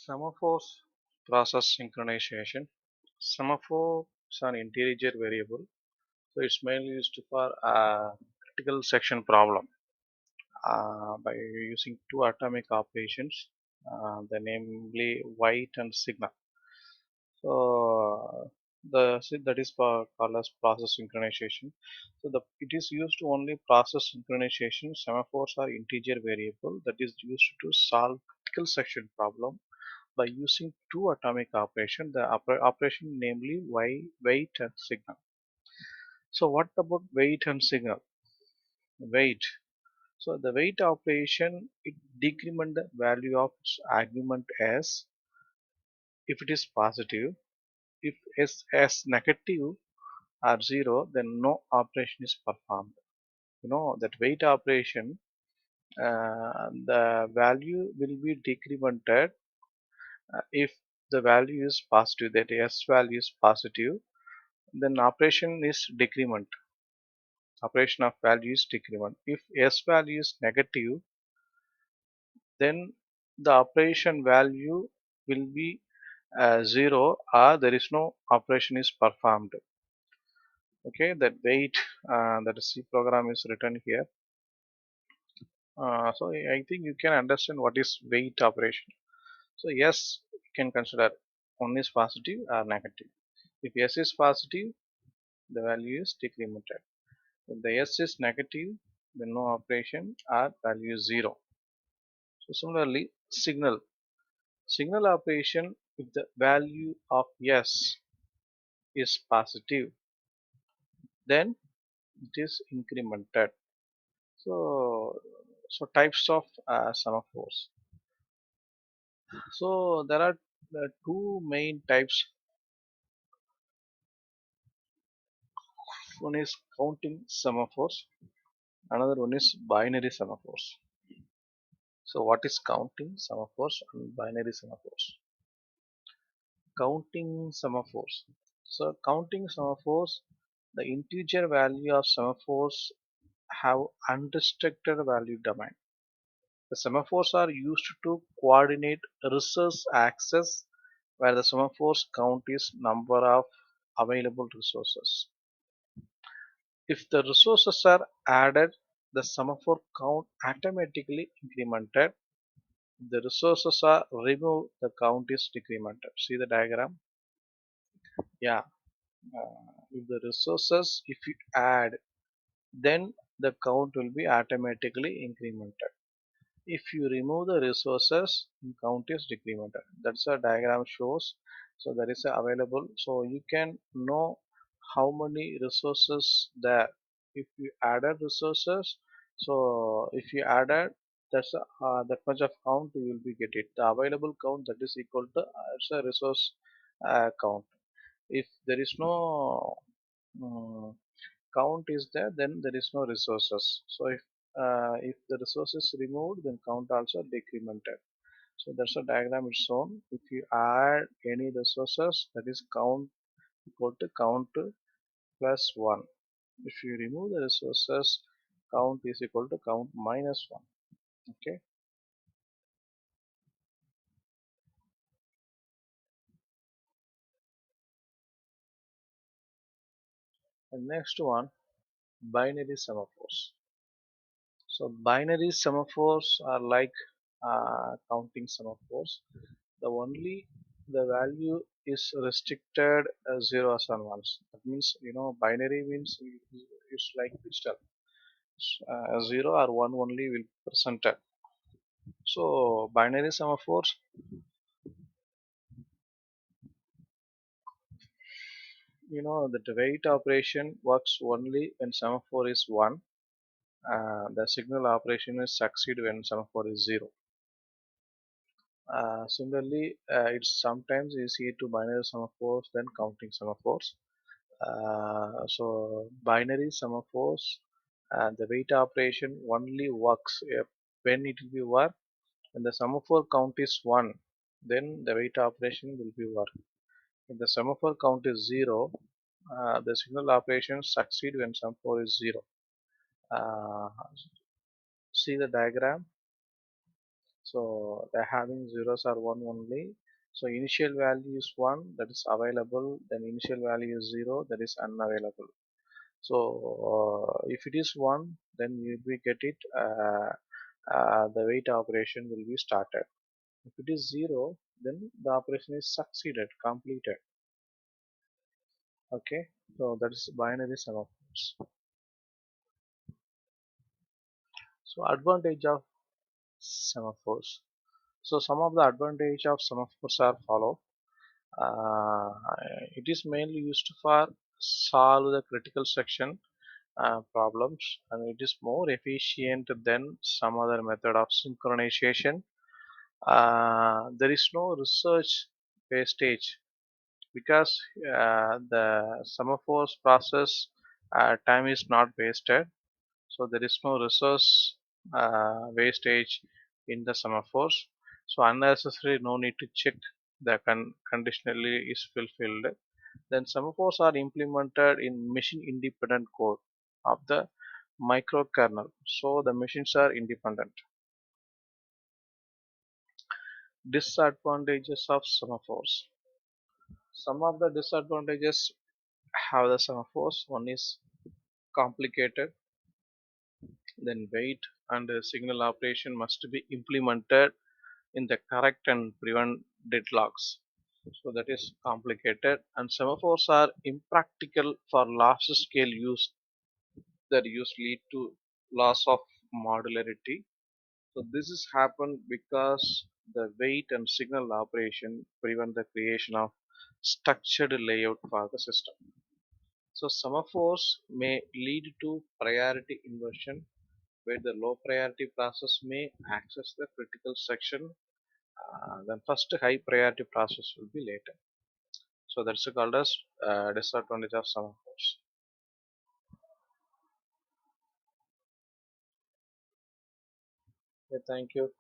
Semaphores process synchronization. Semaphore is an integer variable, so it's mainly used for a critical section problem by using two atomic operations, the namely wait and signal. So that is called as process synchronization. So it is used to only process synchronization. Semaphores are integer variable that is used to solve critical section problem by using two atomic operation, the operation namely wait and signal. So what about wait and signal? Wait. So the wait operation, it decrement the value of its argument as if it is positive. If s as negative or zero, then no operation is performed. You know that wait operation, the value will be decremented if the value is positive, that s value is positive, then operation is decrement. Operation of value is decrement. If s value is negative, then the operation value will be zero or there is no operation is performed. Okay, that wait, that C program is written here. So I think you can understand what is wait operation. So yes, you can consider one is positive or negative. If s is positive, the value is decremented. If the s is negative, then no operation or value is zero. So similarly, signal operation, if the value of s is positive, then it is incremented. So types of semaphores. So there are two main types. One is counting semaphores, another one is binary semaphores. So what is counting semaphores and binary semaphores? Counting semaphores. So counting semaphores, the integer value of semaphores have unrestricted value domain. The semaphores are used to coordinate resource access where the semaphores count is number of available resources. If the resources are added, the semaphore count automatically incremented. If the resources are removed, the count is decremented. See the diagram? Yeah. If the resources, if you add, then the count will be automatically incremented. If you remove the resources, the count is decremented. That's a diagram shows. So there is a available. So you can know how many resources there. If you added resources, so if you added, that's that much of count you will be get it. The available count that is equal to it's a resource count. If there is no count is there, then there is no resources. So if the resource is removed, then count also decremented. So that's a diagram is shown. If you add any resources, that is count equal to count plus 1. If you remove the resources, count is equal to count minus 1. Okay. And next one, binary semaphores. So binary semaphores are like counting semaphores. The only the value is restricted as zeros and ones. That means binary means it's like digital. 0 or 1 only will presented. So binary semaphores, that the wait operation works only when semaphore is 1. The signal operation is succeed when semaphore is 0. Similarly, it's sometimes easier to binary semaphores than counting semaphores. So binary semaphores, the wait operation only works when it will be work when the semaphore count is 1, then the wait operation will be work. If the semaphore count is 0, the signal operation succeed when semaphore is 0. uh, See the diagram. So they're having zeros or one only. So initial value is one, that is available. Then initial value is zero, that is unavailable. So if it is one, then we get it. The wait operation will be started. If it is zero, then the operation is succeeded, completed. Okay, so that is binary semaphores. So advantage of semaphores. So some of the advantage of semaphores are follow. Uh, it is mainly used for solve the critical section problems, and it is more efficient than some other method of synchronization. There is no research wastage because the semaphores process time is not wasted, so there is no resource wastage in the semaphores. So unnecessary, no need to check the conditionally is fulfilled. Then semaphores are implemented in machine independent code of the microkernel, so the machines are independent. Disadvantages of semaphores. Some of the disadvantages have the semaphores. One is complicated, then wait and signal operation must be implemented in the correct and prevent deadlocks. So that is complicated, and semaphores are impractical for large scale use that use lead to loss of modularity. So this is happened because the wait and signal operation prevent the creation of structured layout for the system. So semaphores may lead to priority inversion where the low priority process may access the critical section, then first high priority process will be later. So that's called as disadvantage of semaphores. Yeah, thank you.